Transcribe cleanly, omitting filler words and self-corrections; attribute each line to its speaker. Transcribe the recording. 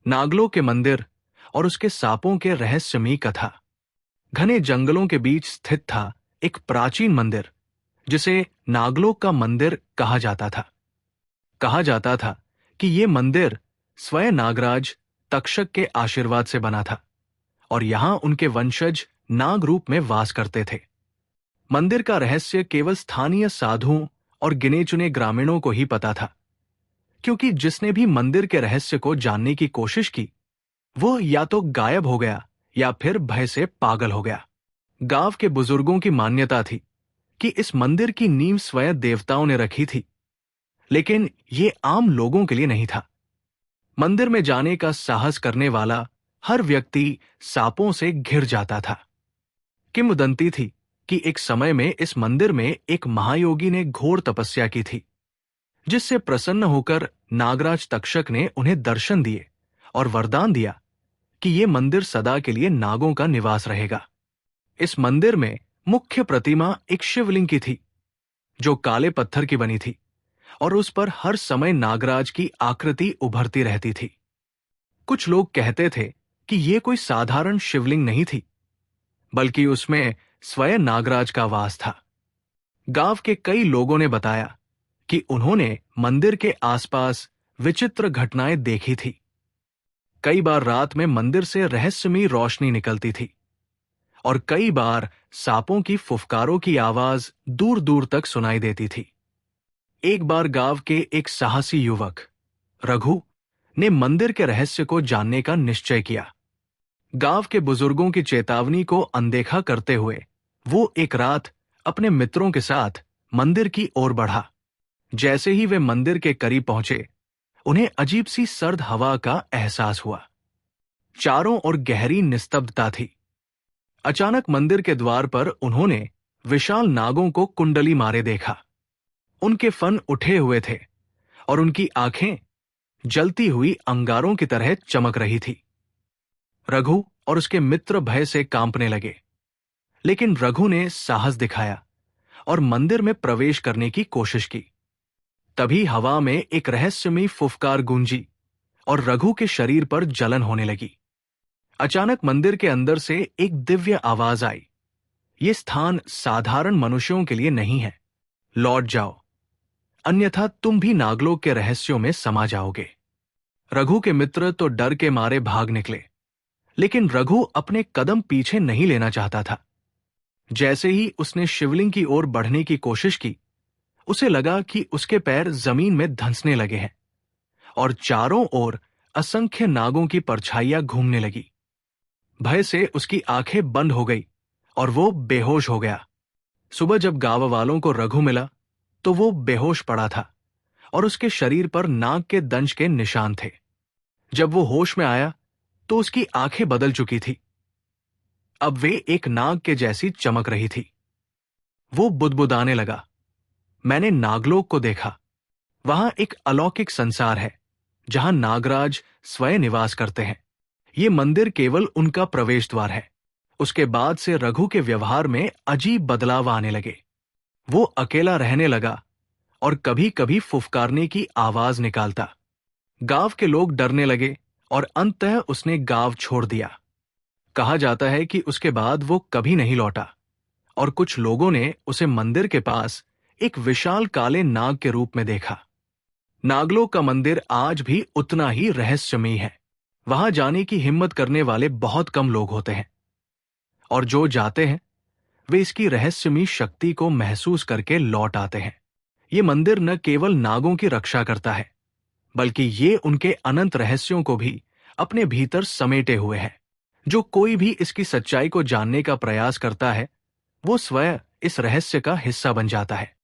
Speaker 1: नागलोक के मंदिर और उसके सांपों के रहस्यमयी कथा। घने जंगलों के बीच स्थित था एक प्राचीन मंदिर जिसे नागलोक का मंदिर कहा जाता था। कहा जाता था कि ये मंदिर स्वयं नागराज तक्षक के आशीर्वाद से बना था और यहां उनके वंशज नाग रूप में वास करते थे। मंदिर का रहस्य केवल स्थानीय साधुओं और गिने चुने ग्रामीणों को ही पता था, क्योंकि जिसने भी मंदिर के रहस्य को जानने की कोशिश की वो या तो गायब हो गया या फिर भय से पागल हो गया। गांव के बुजुर्गों की मान्यता थी कि इस मंदिर की नींव स्वयं देवताओं ने रखी थी, लेकिन ये आम लोगों के लिए नहीं था। मंदिर में जाने का साहस करने वाला हर व्यक्ति सांपों से घिर जाता था। किंवदंती थी कि एक समय में इस मंदिर में एक महायोगी ने घोर तपस्या की थी, जिससे प्रसन्न होकर नागराज तक्षक ने उन्हें दर्शन दिए और वरदान दिया कि यह मंदिर सदा के लिए नागों का निवास रहेगा। इस मंदिर में मुख्य प्रतिमा एक शिवलिंग की थी, जो काले पत्थर की बनी थी और उस पर हर समय नागराज की आकृति उभरती रहती थी। कुछ लोग कहते थे कि यह कोई साधारण शिवलिंग नहीं थी, बल्कि उसमें स्वयं नागराज का वास था। गांव के कई लोगों ने बताया कि उन्होंने मंदिर के आसपास विचित्र घटनाएं देखी थी। कई बार रात में मंदिर से रहस्यमयी रोशनी निकलती थी और कई बार सांपों की फुफकारों की आवाज दूर दूर तक सुनाई देती थी। एक बार गांव के एक साहसी युवक रघु ने मंदिर के रहस्य को जानने का निश्चय किया। गांव के बुजुर्गों की चेतावनी को अनदेखा करते हुए वो एक रात अपने मित्रों के साथ मंदिर की ओर बढ़ा। जैसे ही वे मंदिर के करीब पहुंचे, उन्हें अजीब सी सर्द हवा का एहसास हुआ। चारों ओर गहरी निस्तब्धता थी। अचानक मंदिर के द्वार पर उन्होंने विशाल नागों को कुंडली मारे देखा। उनके फन उठे हुए थे और उनकी आंखें जलती हुई अंगारों की तरह चमक रही थी। रघु और उसके मित्र भय से कांपने लगे, लेकिन रघु ने साहस दिखाया और मंदिर में प्रवेश करने की कोशिश की। तभी हवा में एक रहस्यमयी फुफकार गूंजी और रघु के शरीर पर जलन होने लगी। अचानक मंदिर के अंदर से एक दिव्य आवाज आई, "ये स्थान साधारण मनुष्यों के लिए नहीं है, लौट जाओ, अन्यथा तुम भी नागलोक के रहस्यों में समा जाओगे।" रघु के मित्र तो डर के मारे भाग निकले, लेकिन रघु अपने कदम पीछे नहीं लेना चाहता था। जैसे ही उसने शिवलिंग की ओर बढ़ने की कोशिश की, उसे लगा कि उसके पैर जमीन में धंसने लगे हैं और चारों ओर असंख्य नागों की परछाइयां घूमने लगी। भय से उसकी आंखें बंद हो गई और वो बेहोश हो गया। सुबह जब गांव वालों को रघु मिला तो वो बेहोश पड़ा था और उसके शरीर पर नाग के दंश के निशान थे। जब वो होश में आया तो उसकी आंखें बदल चुकी थी। अब वे एक नाग के जैसी चमक रही थी। वो बुदबुदाने लगा, "मैंने नागलोक को देखा। वहां एक अलौकिक संसार है जहां नागराज स्वयं निवास करते हैं। ये मंदिर केवल उनका प्रवेश द्वार है।" उसके बाद से रघु के व्यवहार में अजीब बदलाव आने लगे। वो अकेला रहने लगा और कभी कभी फुफकारने की आवाज निकालता। गांव के लोग डरने लगे और अंततः उसने गांव छोड़ दिया। कहा जाता है कि उसके बाद वो कभी नहीं लौटा और कुछ लोगों ने उसे मंदिर के पास एक विशाल काले नाग के रूप में देखा। नागलोक का मंदिर आज भी उतना ही रहस्यमयी है। वहां जाने की हिम्मत करने वाले बहुत कम लोग होते हैं और जो जाते हैं वे इसकी रहस्यमयी शक्ति को महसूस करके लौट आते हैं। ये मंदिर न केवल नागों की रक्षा करता है, बल्कि ये उनके अनंत रहस्यों को भी अपने भीतर समेटे हुए है। जो कोई भी इसकी सच्चाई को जानने का प्रयास करता है, वो स्वयं इस रहस्य का हिस्सा बन जाता है।